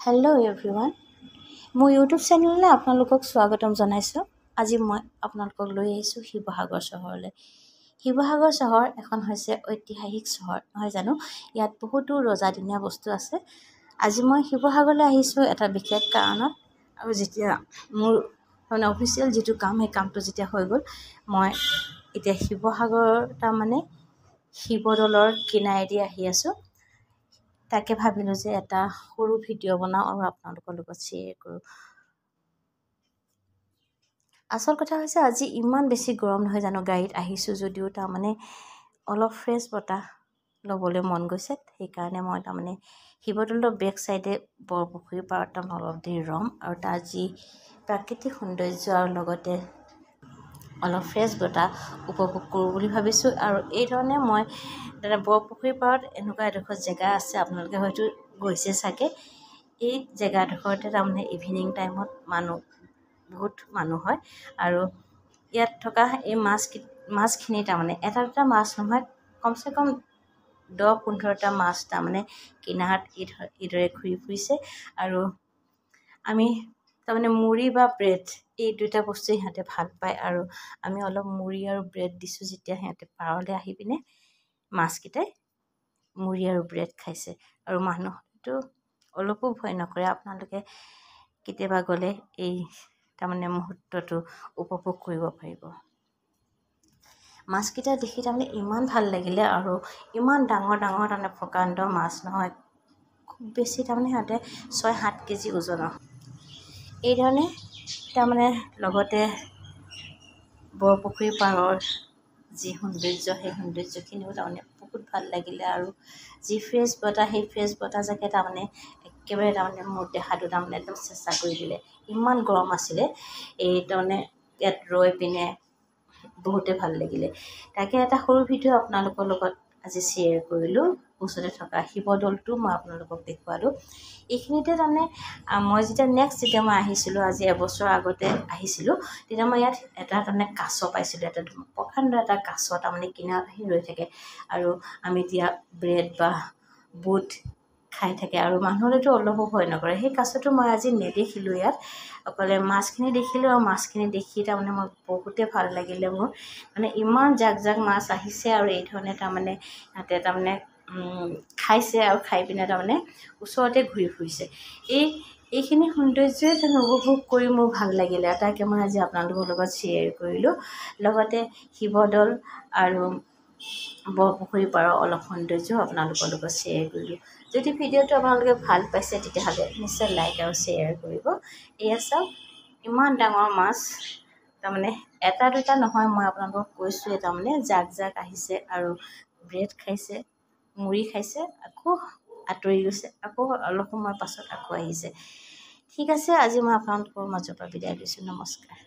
Hello' everyone, মোৰ YouTube চেনেললৈ আপোনালোকক স্বাগতম জনাইছোঁ। আজি মই আপোনালোকক লৈ আহিছোঁ শিৱসাগৰ চহৰলৈ। শিৱসাগৰ চহৰ এখন হৈছে ঐতিহাসিক চহৰ, নহয় জানো? ইয়াত বহুতো ৰজাদিনীয়া বস্তু আছে। আজি মই শিৱসাগৰলৈ আহিছোঁ এটা বিশেষ কাৰণত, আৰু যেতিয়া মোৰ অফিচিয়েল যিটো কাম, সেই কামটো যেতিয়া হৈ গ'ল, মই এতিয়া শিৱসাগৰ শিৱদৌলৰ কিনাৰেদি আহি আছোঁ। তাকে ভাবিলোঁ যে এটা সৰু ভিডিঅ' বনাওঁ আৰু আপোনালোকৰ লগত শ্বেয়াৰ কৰোঁ। আচল কথা হৈছে আজি ইমান বেছি গৰম নহয় জানো, গাড়ীত আহিছোঁ যদিও অলপ ফ্ৰেছ বতাহ ল'বলৈ মন গৈছে। সেইকাৰণে মই শিৱদৌলৰ বেক চাইডে বৰপুখুৰী পাৰত অলপ দেৰি ৰ'ম আৰু তাৰ যি প্ৰাকৃতিক সৌন্দৰ্য আৰু লগতে অলপ ফ্ৰেছ বতাহ উপভোগ কৰোঁ বুলি ভাবিছোঁ। আৰু এই ধৰণে মই বৰপুখুৰী পাৰত এনেকুৱা এডোখৰ জেগা আছে, আপোনালোকে হয়তো গৈছে চাগে। এই জেগাডোখৰতে ইভিনিং টাইমত বহুত মানুহ হয়। আৰু ইয়াত থকা এই মাছখিনি এটা দুটা মাছ নহয়, কমচে কম 10-15টা মাছ কিনাৰত এইদৰে ঘূৰি ফুৰিছে। আৰু আমি মুড়ি বা ব্ৰেড, এই দুটা বস্তুৱে সিহঁতে ভাল পায়। আৰু আমি অলপ মুড়ি আৰু ব্ৰেড দিছোঁ, যেতিয়া সিহঁতে পাৰলৈ আহি পিনে মাছকেইটাই মুড়ি আৰু ব্ৰেড খাইছে। আৰু মানুহটো অলপো ভয় নকৰে। আপোনালোকে কেতিয়াবা গ'লে এই মুহূৰ্তটো উপভোগ কৰিব পাৰিব। মাছকেইটা দেখি ইমান ভাল লাগিলে, আৰু ইমান ডাঙৰ ডাঙৰ প্ৰকাণ্ড মাছ নহয়, খুব বেছি সিহঁতে 6-7 কেজি ওজনৰ। এই ধৰণে লগতে বৰপুখুৰী পাৰৰ যি সৌন্দৰ্য, সেই সৌন্দৰ্যখিনিও বহুত ভাল লাগিলে। আৰু যি ফ্ৰেছ বতাহ, সেই ফ্ৰেছ বতাহজাকে একেবাৰে মোৰ দেহাটো একদম চেঁচা কৰি দিলে। ইমান গৰম আছিলে, ইয়াত ৰৈ পিনে বহুতে ভাল লাগিলে। তাকে এটা সৰু ভিডিঅ' আপোনালোকৰ লগত আজি শ্বেয়াৰ কৰিলোঁ। ওচৰতে থকা শিৱদৌলটো মই আপোনালোকক দেখুৱালোঁ। এইখিনিতে মই যেতিয়া মই আহিছিলোঁ, আজি এবছৰ আগতে আহিছিলোঁ, তেতিয়া মই ইয়াত এটা কাছ পাইছিলোঁ। এটা প্ৰকাণ্ড এটা কাছ কিনাৰত আহি ৰৈ থাকে, আৰু আমি দিয়া ব্ৰেড বা বুট খাই থাকে। আৰু মানুহলৈতো অলপো ভয় নকৰে। সেই কাছটো মই আজি নেদেখিলোঁ ইয়াত, অকলে মাছখিনি দেখিলোঁ। আৰু মাছখিনি দেখি মই বহুতে ভাল লাগিলে। মোৰ ইমান জাক মাছ আহিছে, আৰু এই ধৰণে সিহঁতে খাইছে, আৰু খাই পিনে ওচৰতে ঘূৰি ফুৰিছে। এইখিনি সৌন্দৰ্যই উপভোগ কৰি মোৰ ভাল লাগিলে। তাকে মই আজি আপোনালোকৰ লগত শ্বেয়াৰ কৰিলোঁ। লগতে শিৱদৌল আৰু বৰপুখুৰী পাৰৰ অলপ সৌন্দৰ্যও আপোনালোকৰ লগত শ্বেয়াৰ কৰিলোঁ। যদি ভিডিঅ'টো আপোনালোকে ভাল পাইছে, তেতিয়াহ'লে নিশ্চয় লাইক আৰু শ্বেয়াৰ কৰিব। এয়া চাওক, ইমান ডাঙৰ মাছ, এটা দুটা নহয়, মই আপোনালোকক কৈছোঁৱে জাক আহিছে, আৰু ব্ৰেড খাইছে, মুড়ি খাইছে, আকৌ আঁতৰি গৈছে, আকৌ অলপ সময় পাছত আকৌ আহিছে। ঠিক আছে, আজি মই আপোনালোকৰ মাজৰ পৰা বিদায় লৈছোঁ। নমস্কাৰ।